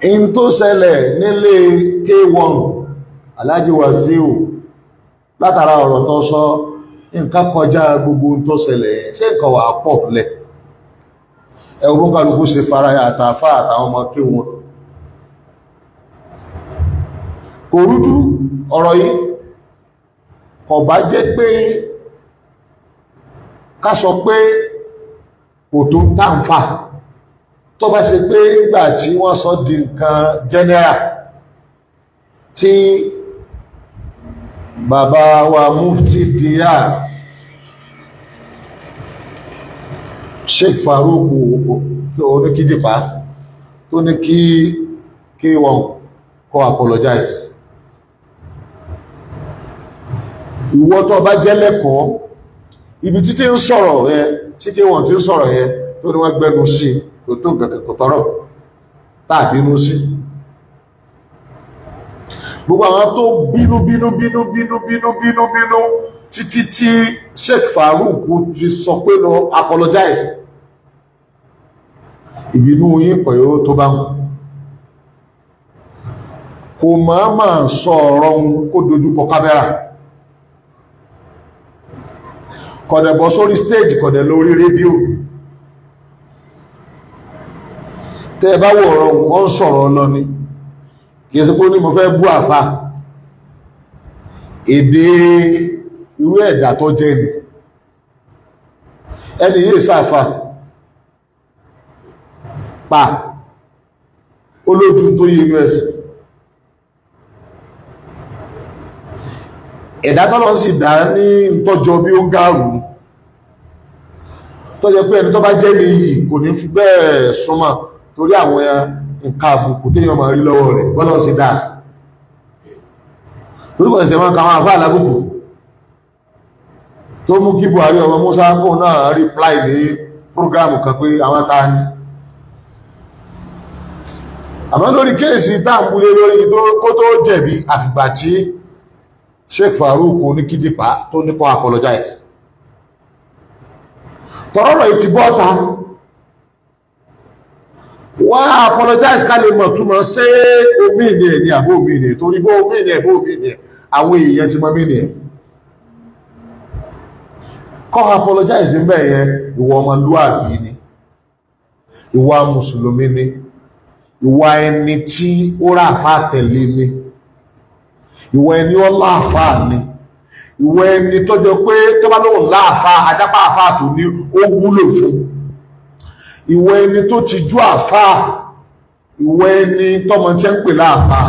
in tó ṣẹlẹ̀ nílé K1 Alhaji Wasiu látara ọ̀rọ̀ tó sọ nǹkan kọjá gbogbo tó ṣẹlẹ̀ ṣé nǹkan wà pọ̀ lẹ̀ ẹ̀wọ̀n kálukú ṣe faraya àtàfà àtàwọn ọmọ K1 kò rújú ọ̀rọ̀ yìí kò bá jẹ́ pé ká sọ pé kò tó tàǹfà tó bá ṣe pé ìgbà tí wọ́n sọ di nǹkan general tí bàbá wa Mufti Diyar Sheikh Farouk oníkíjìpá tó ní kí wọ́n kó apologize ìwọ tó bá jẹ́ lẹ́kọ̀ọ́ ibi títí ń sọ̀rọ̀ yẹ tí kí wọ́n tí ń sọ̀rọ̀ yẹ tó ní wọ́n gbẹ́nu sí kò tó gẹ̀gẹ̀ kò tọ́rọ̀ tàbínú sí gbogbo àwọn tó bínú títí tí Sheikh Farouk ti sọ pé lọ apologize ìbínú yín pẹ̀lú tó bá wọn kò máa sọ ọ̀rọ̀ kó dojúkọ kámẹ́rà kọ̀dẹ̀ bọ́ sórí stage kọ̀dẹ̀ lórí rédíò tẹ́ bá wò ọ̀rọ̀ wọ́n sọ̀rọ̀ lọ ni kìí sí pé ní mo fẹ́ bú àfá èdè irú ẹ̀dà tó jẹ́ ni ẹni yìí sáfà pa olójú tó yí inú ẹ̀sìn ẹ̀dá tọ́lọ́ sì dá ní tọ́jọ bí ó ń gáàrù tó jẹ́ pé ẹni tó bá jẹ́ ní yìí kò ní fi bẹ́ẹ̀ súnmọ́ torí àwọn nǹkan àbùkù tí yọ máa rí lọ́wọ́ rẹ̀ bọ́lọ́ sí dáa torí kò ṣẹ̀ṣẹ̀ máa kàwọn àfáà lábùkù tó mú kí Buhari ọmọ Musa kó náà reply ní prógrámù kan pé àwọn ta ní àmọ́ lórí kéèsì táàmúlé lórí kó tó jẹ̀bi àfìgbà tí Sheikh Farouk oníkíjìpá tó ní kó apologize tọ́rọ̀rọ̀ yìí ti bọ́ta wọ́n apologize ká lè mọ̀ túnmọ̀ sí omi ní ẹ̀ ní àbó omi ní ẹ̀ torí bó omi ní ẹ̀ bó omi ní ẹ̀ àwọn èèyàn ti mọ́ mí ní ẹ̀ kọ́ apologize ń bẹ̀ yẹn ìwọ ọmọlúwàbí ni ìwà mùsùlùmí ni ìwà ẹni tí ó rà fà tẹ̀lé ni ìwọ ẹni ó láàfà ni ìwọ ẹni tó jọ pé tó bá lóhùn láàfà ajápá àfà tó ní ó wúlò fún ìwọ ẹni tó ti jú àfà ìwọ ẹni tọ́mọ tí ń pè láàfà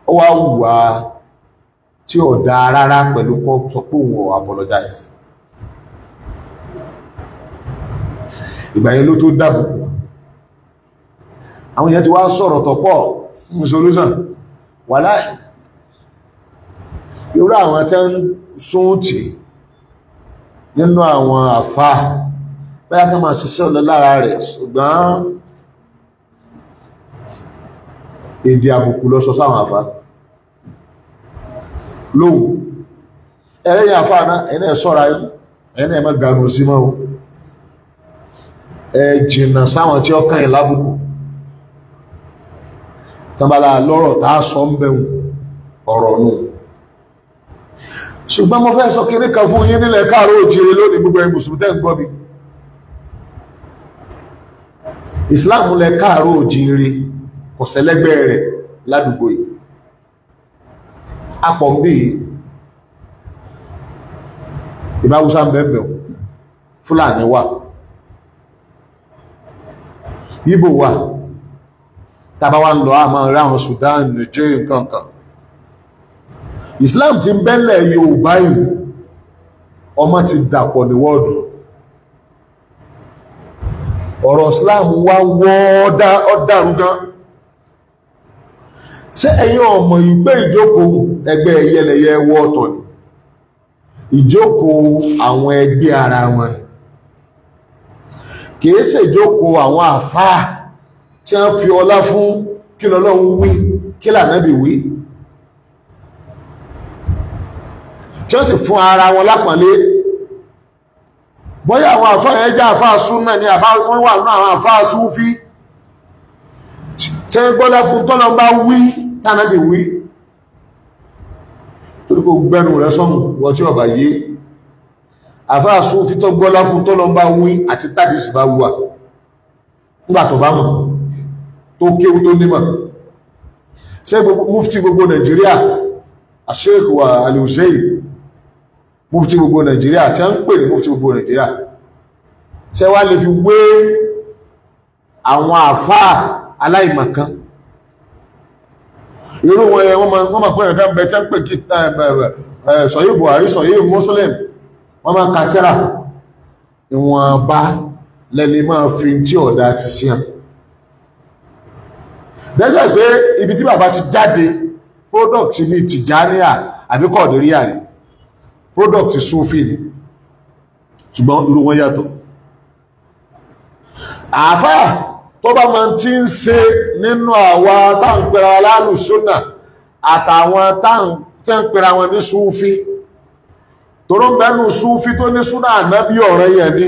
ó wá wùwà tí ò dá rárá pẹ̀lú kọ́ sọ pé òun ò apologize ìgbà yẹn ló tó dábùkù àwọn èèyàn ti wá sọ̀rọ̀ tọ̀pọ̀ fún solution wà láì irú àwọn tí ń sún tì nínú àwọn àfá báyá ká máa ṣiṣẹ́ ọ̀lọ́ lára rẹ̀ ṣùgbọ́n èdè àbùkù lọ sọ sáwọn àfá lóhùn ẹ̀rẹ́yìn àfá náà ẹ̀nà ẹ̀ṣọ́ra ẹ̀nà ẹ̀mọ́ gànù sí mọ́ ẹ jìnnà sáwọn tí ó kàn yín lábùkù tàbálà lọ́rọ̀ tàà sọ ń bẹ̀rún ọ̀rọ̀ nù ṣùgbọ́n mo fẹ́ sọ kéré kan fún yín nílẹ̀ káàró òjìrì lónìí gbogbo ẹ̀yin mùsùlùmí tẹ́ ń gbọ́ mi Islam lẹ káàró òjìrì kò sẹ́lẹ́gbẹ́ rẹ̀ ládùúgbò yìí apọ̀ ń bí ìbáwúsá ń bẹ̀bẹ̀ Fúlàní wà Ìgbò wà tàbá wá ń lọ àmọ́ ráhùn Sudan Nigeria nǹkankan Islam ti ń bẹ́lẹ̀ Yorùbá yìí ọmọ ti dàpọ̀ ní wọ́ọ̀dù ọ̀rọ̀ Islam wá wọ́ọ́dá ọ̀dàrúgán ṣé ẹ̀yin ọmọ ìgbé ìjókòó ẹgbẹ́ ẹyẹlẹyẹ wọ́ọ̀tọ̀ ni ìjókòó àwọn ẹgbẹ́ ara wọn kìí ṣe ìjókòó àwọn àfáà tí wọ́n fi ọlá fún kí l'Ọlọ́run wí kí l'Ànábì wí tí wọ́n sì fún ara wọn lápọ̀nlé bóyá àwọn àfáà yẹn jẹ́ àfáà súnnà ní àbá wọ́n wà ní àwọn àfáà súfí ṣe gbọ́lá fún tọ́lọ bá wí tánàbí wí torí kò gbẹ́nu rẹ̀ sọ́mù wọ́n tí ọba yé àfáà Súfí tó gbọ́lá fún tọ́lọ bá wí àti tádìsì bá wíwà nígbà tó bá mọ̀ tó kéwú tó nímọ̀ ṣe mufti gbogbo Nàìjíríà Sheikh wa Al-Uzairi mufti gbogbo Nàìjíríà tí a ń pè ní mufti gbogbo Nàìjíríà ṣe wá lè fi wé àwọn àfáà aláìmọ̀kan irú wọn yẹn wọ́n máa pẹ́rẹ̀ kan bẹ̀tẹ́ pé kí sọ̀yí Buhari sọ̀yí Muslim wọ́n máa kàtẹ́rà ìwọ̀n bá lẹ́ni máa fi tí ọ̀dá ti sí hàn dẹ́sẹ̀ pé ibi tí bàbá ti jáde product ní Tìjàníyà àbí Kọ̀dìríyà rẹ̀ product Súfì ni ṣùgbọ́n irú wọn yàtọ̀ àfáà tó bá máa ti ń ṣe nínú àwa táǹpẹ̀rẹ̀ alálùsúnà àtàwọn táǹpẹ̀rẹ̀ wọn ní Súfí tóró mẹ́nu Súfí tó ní súnà ànábí ọ̀rẹ́ yẹn ní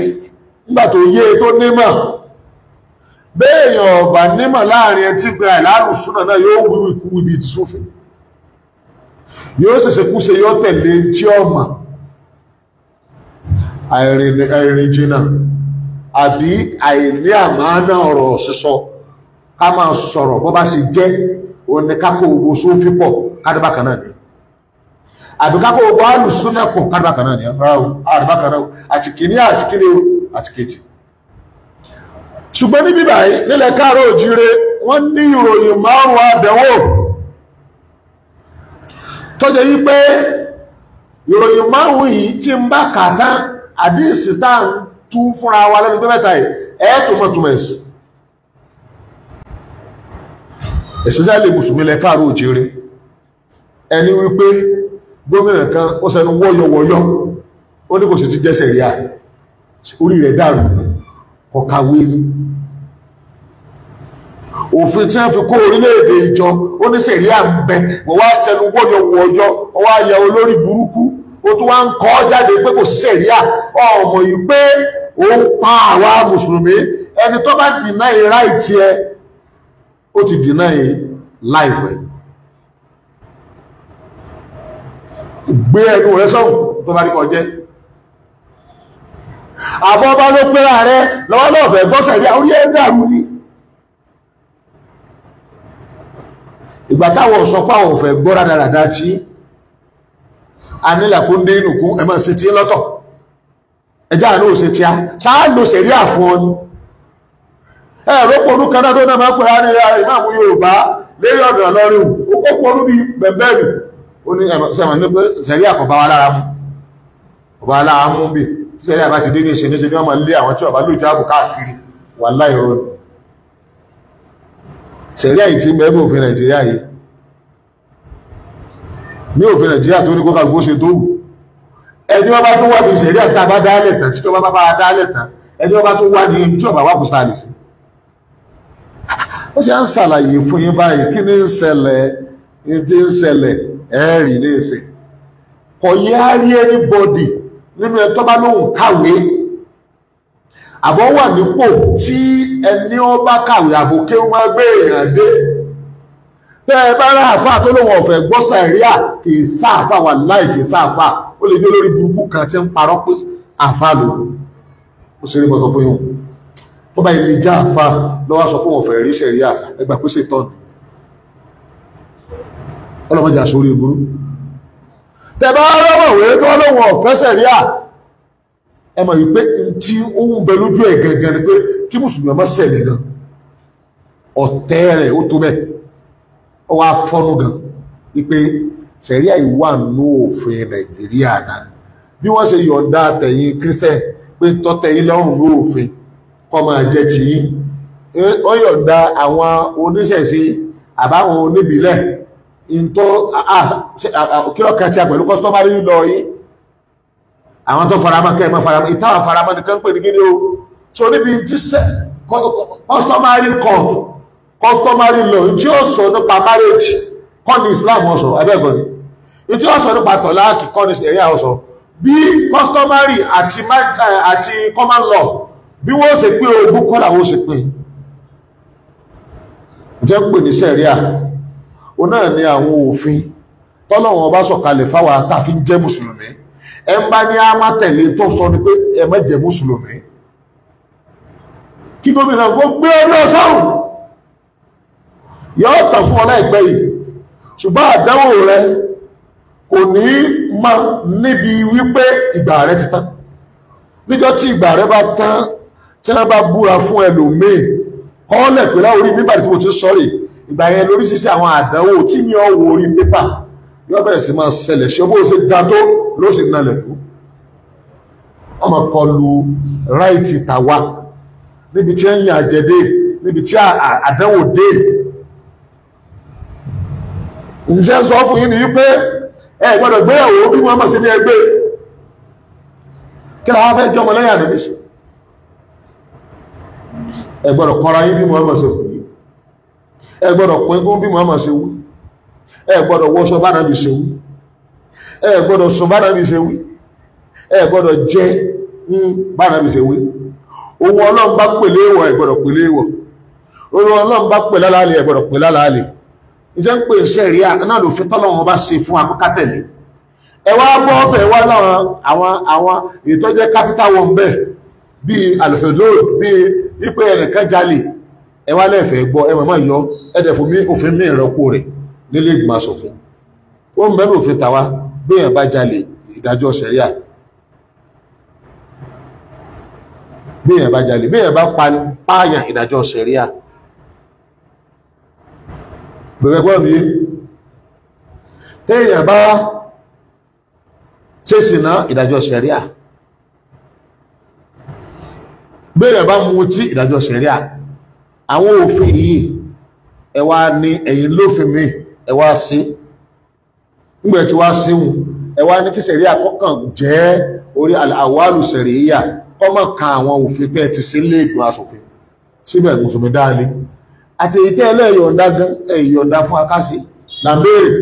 nígbà tó yé tó nímọ̀ béèyàn ọ̀bà nímọ̀ láàrin ẹni tí pẹ̀rẹ̀ alálùsúnà náà yóò wíwí ti Súfí yóò ṣẹ̀ṣẹ̀ kú ṣe yóò tẹ̀lé tí ọmọ àìrìn jìnnà àbí àìní àmánà ọ̀rọ̀ sísọ ká máa sọ̀rọ̀ bó bá sì jẹ́ òní kákò ogbó Súfí pọ̀ kádùbákan náà ni àbí kákò ogbó alùsúnà pọ̀ kádùbákan náà ni àdùbákan náà àti kìíní àti kíní àti kejì ṣùgbọ́n níbí báyìí nílẹ̀ káàrọ̀ òjíire wọ́n ní ìròyìn márùn-ún àdẹ̀wò tó jẹ́ yí pé ìròyìn márùn-ún yìí tí ń bá kàtá àdíìsì táà tú fúnra wa lẹ́nu tó mẹ́ta ẹ̀ túnmọ̀túnmọ̀ ẹ̀sìn especially mùsùlùmí lẹ káàrọ̀ òjíire ẹni wípé gómìnà kan ó sẹnu wọ́yọ̀wọ́yọ̀ ó ní kò sì ti jẹ́sẹ̀ rí à orí rẹ̀ dàrú kọkàwé ní òfin tí wọ́n fi kó orílẹ̀-èdè ìjọ ó ní sẹ̀rí à ń bẹ wọ́n wá sẹnu wọ́yọ̀wọ́yọ̀ wọ́n wá yẹ olórí burúkú ó tún wá ń kọ́ jáde pé kò sẹ̀rí à ọmọ yìí pé ó ń pa àwa mùsùlùmí ẹni tó bá deny right ẹ ó ti deny life ẹ gbé ẹnu rẹ sọ́hùn tó bá rí kọ jẹ́ àbọ̀ bá ló pẹ́ra rẹ lọ́wọ́lọ́fẹ́ gbọ́sẹ̀ rí orí ẹ̀ dàrú ní ìgbà táwọn sọpá àwọn òfẹ́ gbọ́ra dáradára tí a nílẹ̀ kó ń dé inú kún ẹmọ́ sí tí lọ́tọ̀ ẹjá àánú ò sí tí a sáàlò sẹ̀rí àfún ọ ní ẹ̀rọ pọ̀lú kanáà tó náà máa pẹ̀lá ní ìmáàmù Yorùbá lérí ọ̀dọ̀ lọ́rin ó pọ̀lú bí bẹ̀bẹ̀rù ó ní ẹ̀mọ̀ ní pé sẹ̀rí àkọ̀bá wa lára mú ọba aláà mú bí sẹ́rí àbá ti dé ní ìṣẹ́níṣẹ́ ní ọmọ ilé àwọn tí ọba ló jáàbù káàkiri wà láìrọ́ sẹ̀rí àyí tí mẹ́bẹ̀ òfin Nàìjíríà yìí ní òfin Nàìjíríà tó ní kó kàgbó ṣe tó wù ẹni ọba tó wà ní sẹ̀rí àtà bá dálẹ̀ tán tí ọba bá dálẹ̀ tán ẹni ọba tó wà ní tí ọba wà kò sáà lè sí ó sì ń ṣàlàyé fún yín báyìí kí ní ń ṣẹlẹ̀ ẹ̀rì ní ìsìn kò yẹ á rí anybody nínú ẹ̀tọ́ bá lóhùn kàwé àbọ̀ wà nípò tí ẹni ó bá kàwé àbòké ó máa gbé èèyàn dé tẹ́ ẹ bá rá àfáà tó lóhùn ọ̀fẹ́ gbọ́ sàríà kì í sáàfà wà láì kì í sáàfà ó lè dé lórí burúkú kan tí ń parọ́ pé àfáà lò ó ṣe rí bọ́ sọ fún yín tó bá ilé já àfáà lọ́wọ́ sọ pé wọ́n fẹ́ rí sàríà ẹgbà pé ṣe tọ́nù ọlọ́mọdé àṣórí ìburú tẹ̀bá ọlọ́mọ̀wé tó lóhun ọ̀fẹ́sẹ̀ rí à ẹmọ̀ wípé tí ó ń bẹ lójú ẹ̀ gẹ̀gẹ̀ ni pé kí mùsùlùmí ọmọ sẹ̀lẹ̀ gan ọ̀tẹ́ rẹ̀ ó tó bẹ́ ọ wá fọ́nú gan wípé sẹ̀ríà ìwà nú òfin Nàìjíríà náà bí wọ́n ṣe yọ̀ǹda tẹ̀yìn Kírísítẹ̀ pé tọ́tẹ̀yìn lọ́rùn ní òfin kọ́ máa jẹ́ ti yín ó yọ̀ǹda àwọn oníṣẹ̀ṣe àbáwọn oníbìlẹ̀ ìntọ́ kílọ̀kẹ́ tí a pẹ̀lú customary lọ yìí àwọn tó faramọ́ kẹ́ mọ́ faramọ́ ìtawà faramọ́ nìkan pè ní gíní o so níbi tí customary court customary law tí ó sọ nípa marriage kọ́ ní Islam ọ̀sọ̀ ẹgbẹ́gbọ́n ni tí ó sọ nípa tọ̀láàkì kọ́ ní ẹ̀yà ọ̀sọ̀ bí customary àti common law bí wọ́n ṣe pín ogún kọ́ làwọn ṣe pín jẹ́ pè ní sẹ̀ríà ó náà ní àwọn òfin tọ́lọ́wọ́n bá sọ̀kalẹ̀ fáwọn àtàfin jẹ́ mùsùlùmí ẹ ń bá ní a má tẹ̀lé tó sọ ni pé ẹ má jẹ́ mùsùlùmí kí gómìnà kó gbé ọdún ọ̀sán yóò tàn fún ọ láìpẹ́ yìí ṣùgbọ́n àdánwò rẹ kò ní mọ níbi wípé ìgbà rẹ ti tán níjọ́ tí ìgbà rẹ bá tán tí wọ́n bá búra fún ẹlòmíì kọ́ọ̀lẹ̀ pé láwọn mímbà tí mo ti sọ́rí ìgbà yẹn lórí ṣíṣe àwọn àdánwò tí mi ò wo orí pépà yóò bẹ̀rẹ̀ sí máa ṣẹlẹ̀ ṣe bó ṣe dá tó ló sì nalẹ̀ tó ọmọ kọlu ráìtì tàwa níbi tí ń yàn àjẹdé níbi tí àdánwò dé ǹjẹ́ sọ fún yín ni wípé ẹ gbọ́dọ̀ gbéyàwó bí wọ́n mọ̀ sí ní ẹgbẹ́ kí làwọn fẹ́ jọmọ lẹ́yìn àdébí sí ẹ gbọ́dọ̀ kọ́ra yín bí Muhammad ṣe fún yín ẹ gbọ́dọ̀ pínkún bí Muhammad ṣe wí ẹ gbọ́dọ̀ wọṣọ bánàbí ṣe wí ẹ gbọ́dọ̀ sùn bánàbí ṣe wí ẹ gbọ́dọ̀ jẹ bánàbí ṣe wí owó Ọlọ́run bá pèlé ìwọ̀ ẹ gbọ́dọ̀ pèlé ìwọ̀ owó Ọlọ́run bá pè lálàálẹ̀ ẹ gbọ́dọ̀ pè lálàálẹ̀ ìjẹ́ ń pè sẹ́ríà náà ló fi tọ́lọ́run bá ṣe fún akókátẹ̀lé ẹ wá bọ́ ọbẹ̀ wá láwọn àwọn ètò jẹ́ capital wọn bẹ́ẹ̀ bíi alhudud bíi ipe ẹnìkan jalè ẹ wá lẹ́ẹ̀fẹ́ gbọ́ ẹ mọ̀mọ́ yọ ẹ̀dẹ̀ fún mi òfin mi ìrọ́pò rẹ̀ nílé ìgbìmọ̀ aṣòfin ó ń bẹ́ẹ̀ òfin tàwa bí èèyàn bá jalè ìdájọ́ sẹ́ríà bí èèyàn bá jalè bí èèyàn bá pààyàn ìdájọ́ sẹ́ríà bẹ̀rẹ̀ gbọ́ mi téèyàn bá ṣèṣìnà ìdájọ́ sẹ́ríà bẹ́ẹ̀ bá mutí ìdájọ́ sẹ̀ríà àwọn òfin yìí ẹ wá ní ẹ̀yìn lófin mi ẹ wá sí nígbà tí wá síhun ẹ wá ní kí sẹ̀ríà kọ́kàn jẹ́ orí àwálù sẹ̀ríà kọ́mọ̀ kan àwọn òfin tẹ́ ti sí lé ìgbìmọ̀ aṣòfin síbẹ̀ mùsùlùmí dáálé àti ìtẹ́ ẹlẹ́yọ̀ǹda gan ẹ̀yọ̀ǹda fún akásí làbẹ́rẹ̀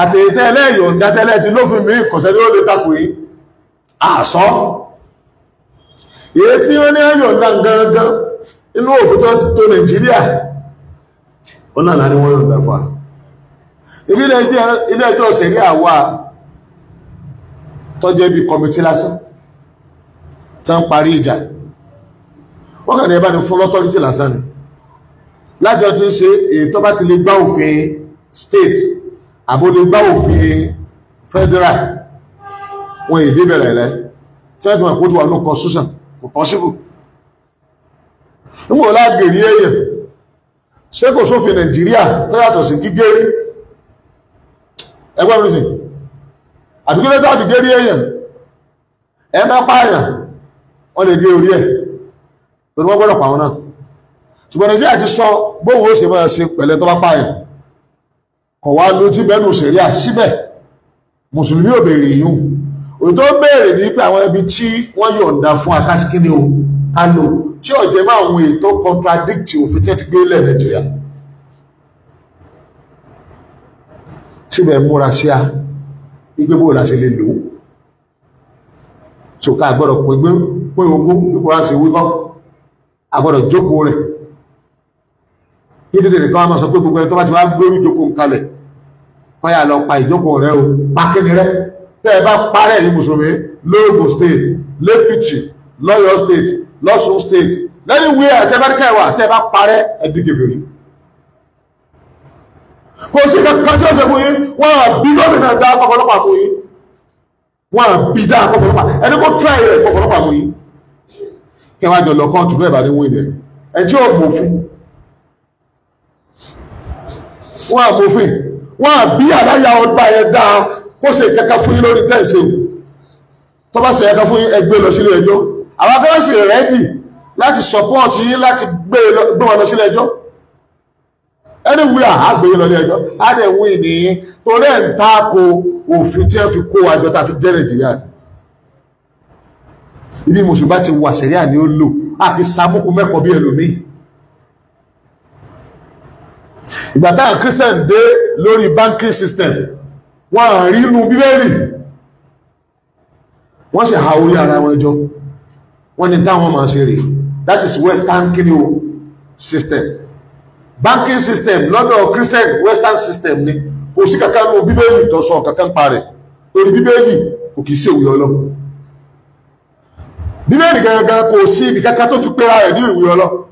àti ìtẹ́ ẹlẹ́yọ̀ǹda tẹ́lẹ̀ ti lófin mi kọ̀sẹ́ ní ó lè takò yìí àṣọ èyí tí wọ́n ní ẹ̀yọ̀ǹda gangan inú òfin tó ti tó Nàìjíríà ó náà láti wọ́n yọ̀ǹda fún ilé ẹjọ́ sẹ̀rí àwa tọ́jẹ́ bí kọmití lásán tí wọ́n parí ìjà wọ́n kàn ní ẹbá ní fún lọ́tọ́rítì lásán ni lájọ tí ń ṣe èyí tó bá ti lè gbá òfin state àbò lè gbá òfin federal wọn èdè bẹ̀rẹ̀ rẹ̀ tí wọ́n ti mọ̀ pé ó ti wà ní constitution kò possible nígbò lágbèrí èèyàn ṣé kò sófin Nàìjíríà tó yàtọ̀ sí gígérí ẹgbẹ́ mi sì àbíkílẹ̀ tó àti gérí èèyàn ẹ má pààyàn wọ́n lè gé orí ẹ̀ tó ní wọ́n gbọ́dọ̀ pàwọn náà ṣùgbọ́n Nàìjíríà ti sọ bóhùn ó ṣe máa ṣe pẹ̀lẹ́ tó bá pààyàn kọ̀ wá lójú bẹ́nu ṣẹ̀ríà síbẹ̀ mùsùlùmí ò béèrè yìí òyìn tó béèrè ní pé àwọn ibi tí wọ́n yọ̀ǹda fún akásíkíní o ká lò tí ó jẹ́ máa àwọn ètò contradict òfin tí ẹ ti gbé lẹ̀ Nàìjíríà síbẹ̀ múra sí a igbébò láti lè lò tó ká gbọ́dọ̀ pé ogún pípọ̀ láti wíkọ́ agbọ́dọ̀ jókòó rẹ̀ ìdílé nìkan wọ́n máa sọ pé gbogbo ẹni tó bá ti wá gbórí jókòó ń kalẹ̀ kọ́yà lọ pa ìjókòó rẹ̀ o pákíní rẹ̀ tẹ́ ẹ bá parẹ́ ní mùsùlùmí lóògùn state lẹ́kìtì lọ́yọ̀ state lọ́ṣùn state lẹ́yìn wíyà tẹ́báríkà wà tẹ́ ẹ bá parẹ́ ẹ̀dígèbèrè kò sí kankan tí ó ṣe fún yín wọ́n bí gómìnà dá kọ́kọ́lọ́pàá fún yín wọ́n bí dá kọ́kọ́lọ́pàá ẹni kó tíráì rẹ̀ kọ́kọ́lọ́pàá fún yín kẹwàá jọ lọ kọ́ọ̀tù bẹ́ẹ̀ bá ní wọ́n ilẹ̀ ẹ̀ tí ó mọ̀fin wọ́n mọ̀fin wọ́n bí àláyà ọgbà ẹ̀ dá kó ṣe kẹ́kẹ́ fún yín lórí tẹ́ẹ̀sẹ̀ tó bá ṣe kẹ́kẹ́ fún yín ẹgbẹ́ lọ sílé ẹjọ́ àwọn akẹ́kọ̀ọ́ sì rẹ́dì láti sọpọ́ọ̀tì yín láti gbé wọn lọ sílé ẹjọ́ anywhere àgbé yín lọ sílé ẹjọ́ adẹ̀wò ìnìyàn torí ẹ̀ ń tako òfin tí wọ́n fi kó àjọ tàbí jẹ́ Nàìjíríà ibi mùsùlùmí ti wà sẹ̀ríà ni ó lò àti sàmúkú mẹ́kọ̀ọ́ bí ẹlòmíì ìgbà táwọn Christian dé lórí banking system wọ́n rí inú Bíbélì wọ́n sì ha orí ara wọn jọ wọ́n ní táwọn máa ṣe rè that is western kini o system. Banking system lọ́dọ̀ Christian Western system ni kò sí kankan nínú Bíbélì tó sọ kankan pa rẹ̀ torí Bíbélì kò kìí ṣe ìwé Ọlọ́run. Bíbélì gangan kò sí ibi kankan tó fi pera rẹ̀ ní ìwé Ọlọ́run.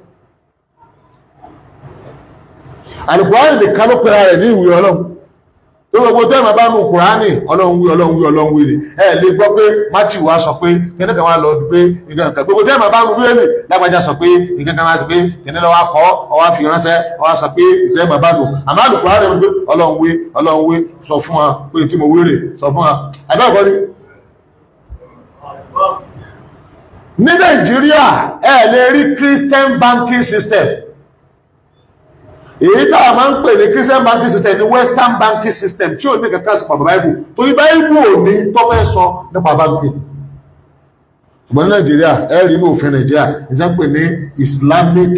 Àlùkùránì nìkan ló pera rẹ̀ ní ìwé Ọlọ́run. Tó gbogbo tẹ́ẹ̀mà bá mú Kùránì Ọlọ́run wí Ọlọ́run wí Ọlọ́run wí ni ẹ lè gbọ́ pé Mátíù wá sọ pé kíní kan wá lọ pé nǹkan kan gbogbo tẹ́ẹ̀mà bá mú Bíbélì lágbájá sọ pé nǹkan kan wá sọ pé kíní lọ́wọ́ kọ́ ọwá fi ránṣẹ́ ọwá sọ pé tẹ́ẹ̀mà bá lò àmọ́ Àlùkùránì rẹ̀ pé Ọlọ́run wí sọ fún wa pé tí mo wí rè sọ fún wa àbẹ́ẹ̀kọ́ ni. Ní Nàìjíríà ẹ lè rí Christian banking system. Èyí tá a máa ń pè ní Christian banking system ní Western banking system tí ò ní kankan sí pàbà Bible torí Bible ò ní tó fẹ́ sọ nípa banking. Ṣùgbọ́n ní Nàìjíríà ẹ rí ní òfin Nàìjíríà ìjẹ́ ń pè ní Islamic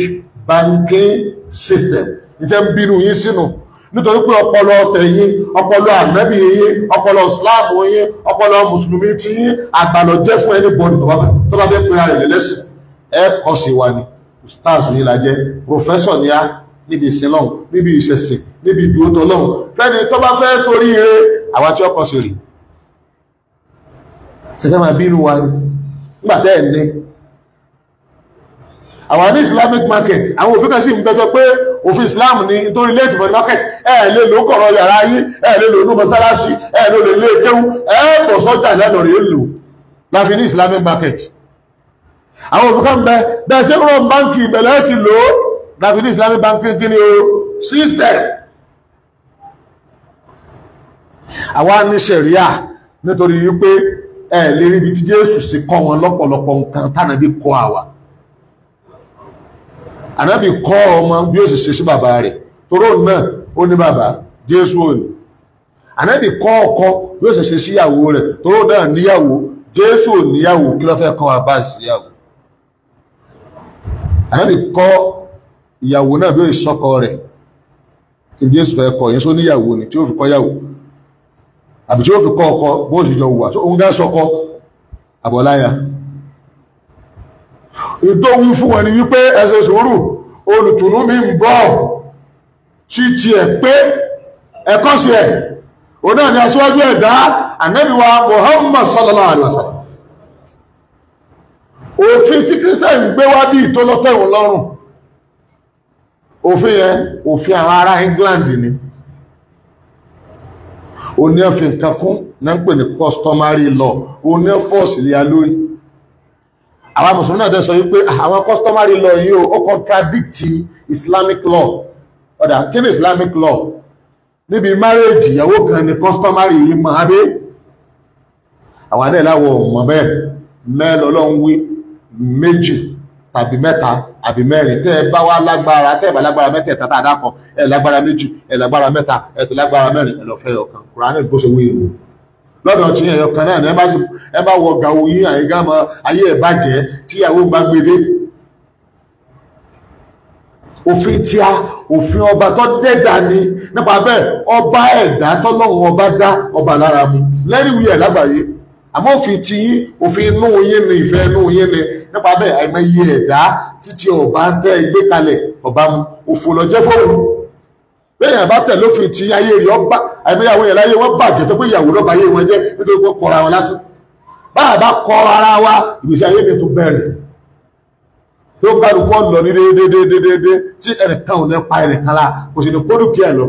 banking system ìjẹ́ ń bínú yín sínú nítorí pé ọpọlọ tẹ̀yìn ọpọlọ ànábì yín ọpọlọ Islam yín ọpọlọ mùsùlùmí tí yín àgbàlọ jẹ́ fún anybody tó bá fẹ́ pera rẹ̀ lẹ́lẹ́sìn ẹ kọ́ sí wa ni stars yìí la jẹ́ professor ni a níbi ìsinlọ́n níbi ìṣẹ̀sìn níbi ìdúrótọ́ lọ́hùn fẹ́ni tó bá fẹ́ sórí ire àwa tí ó kọ́ sí rí ṣẹfẹ́ máa bínú wa nígbàtẹ́ ẹ̀ ní àwọn ní Islamic market àwọn òfin kan sí ìbẹjọ pé òfin Islam ní nítorí late money market ẹ̀ lè lò kọ̀rọ̀ yàrá yín ẹ̀ lè lò ní mọ́sálásí ẹ̀ lè lò lè kéwú ẹ̀ pọ̀ sọ́jà lẹ́nà rẹ̀ lò láfi ní Islamic market àwọn òfin kan bẹ́ẹ̀ sí rọ̀ báńkì ìbẹ̀lẹ̀ ti lò ó láti ní Islamic banking kí ni o system. Àwa ní ṣẹ̀ríà nítorí wípé ẹ lè rí ibi tí Jésù sì kọ́ wọn lọ́pọ̀lọpọ̀ nǹkan tánàbí kọ́ àwa. Ànábì kọ́ ọmọ bí ó sì ṣe sí bàbá rẹ̀ toró náà ó ní bàbá Jésù ò ní. Ànábì kọ́ ọkọ bí ó sì ṣe síyàwó rẹ̀ toró náà níyàwó Jésù ò níyàwó kí ló fẹ́ kọ́ wa bá síyàwó. Ànábì kọ́ ìyàwó náà bí ó ìṣọ́kọ rẹ̀ kí Jésù fẹ́ kọ yẹn só níyàwó ni tí ó fi kọ́ yàwó àbí tí ó fi kọ́ ọkọ bó sì jọ wùwà tó ń gá sọ́kọ àbọ̀láyà. Ìtò wí fún wọn ni wípé ẹ ṣe sùúrù olùtùnú mi ń bọ̀ tí ti ẹ̀ pé ẹ̀kọ́ sí ẹ̀ òun náà ni aṣíwájú ẹ̀dá Ànábì wa Muhammad sallallahu alaihi wasallam. Òfin tí Kírísítẹ́nì gbé wá bí ìtólọ́tẹ̀wọ̀n lọ́rùn òfin yẹn òfin àwọn ará England ni ó ní òfin nǹkan kún náà ń pè ní customary law ó ní fọ́ọ̀sì lé lórí àwọn mùsùlùmí náà dẹ̀ sọ wípé àwọn customary law yìí ó contradict Islamic law ọ̀dà kí ni Islamic law níbi marriage ìyàwó kan ní customary yìí máa dé àwọn adé láwọ̀ mọ̀ bẹ́ẹ̀ mẹ́lọ́lọ́run wí méjì tàbí mẹ́ta àbí mẹ́rin tẹ́ ẹ bá wá lágbára tẹ́ ẹ bá lágbára mẹ́tẹ̀ẹ̀ta tá a dákọ̀ ẹ lágbára méjì ẹ lágbára mẹ́ta ẹ tó lágbára mẹ́rin ẹ lọ fẹ́ ọ̀kan Kùránì bó ṣe wí ìlú lọ́dọ̀ tí ẹyọ kan náà ẹ bá wọ gàwó yín àyíkámọ ayé ẹ bàjẹ́ tíyàwó bá gbédé. Òfin tí a òfin ọba tó dẹ́dà ni nípa bẹ́ẹ̀ ọba ẹ̀dá tọ́lọ́run ọba dá ọba lára mu lẹ́rìí ẹ̀ lágbàáyé àmọ́ òfin tí yín òfin inú yín ni ìfẹ́ inú yín ni nípa bẹ́ẹ̀ àìmọye ẹ̀dá títí ọba tẹ́ gbé kalẹ̀ ọba mu òfò lọ́jẹ́ fóònù bẹ́ẹ̀ bá tẹ̀ lófin tí ayé rí ọba àìmọye àwọn ìyàláyé wọ́n bàjẹ́ tó pé ìyàwó lọ́ba ayé wọn jẹ́ nítorí pé kọra wọn lásán báyà bá kọ ara wa ìgbésí ayé mi tó bẹ̀rẹ̀ tó kálukú lọ ní déédéé tí ẹnìkan ò ní pa ẹnìkan la kò sì ní kó dúkìá lọ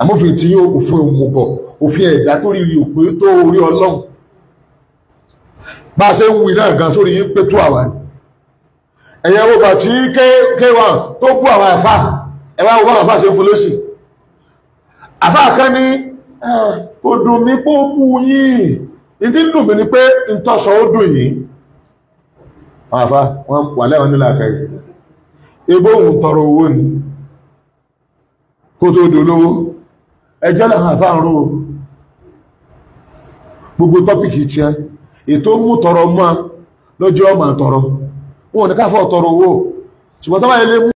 àmófin tí yóò òfin òmùgọ̀ òfin ẹ̀dá tó rí òpé tó orí Ọlọ́run bá a ṣe ń wí náà gan sórí yí pé tó àwà ní ẹ̀yẹ wo bà tí K1 tó bú àwọn àfá ẹwà wọ́n àfá ṣe ń fún lóṣì àfá kan ní ó dùn mí pó bú yìí ìdí dùn mí ni pé ìtọ́sọ ó dùn yìí àwọn àfá wọ́n wà lẹ́wọ̀n nílà kẹ́ ebó òun tọrọ owó ni kó tó dolówó ẹjọ́ làwọn àfá ń ró gbogbo tọ́pìkì tí ẹ ètò mú tọrọ mọ́ lójú ọmọ tọrọ wọn ò ní káfọ́ tọrọ owó ṣùgbọ́n tó bá ilé mú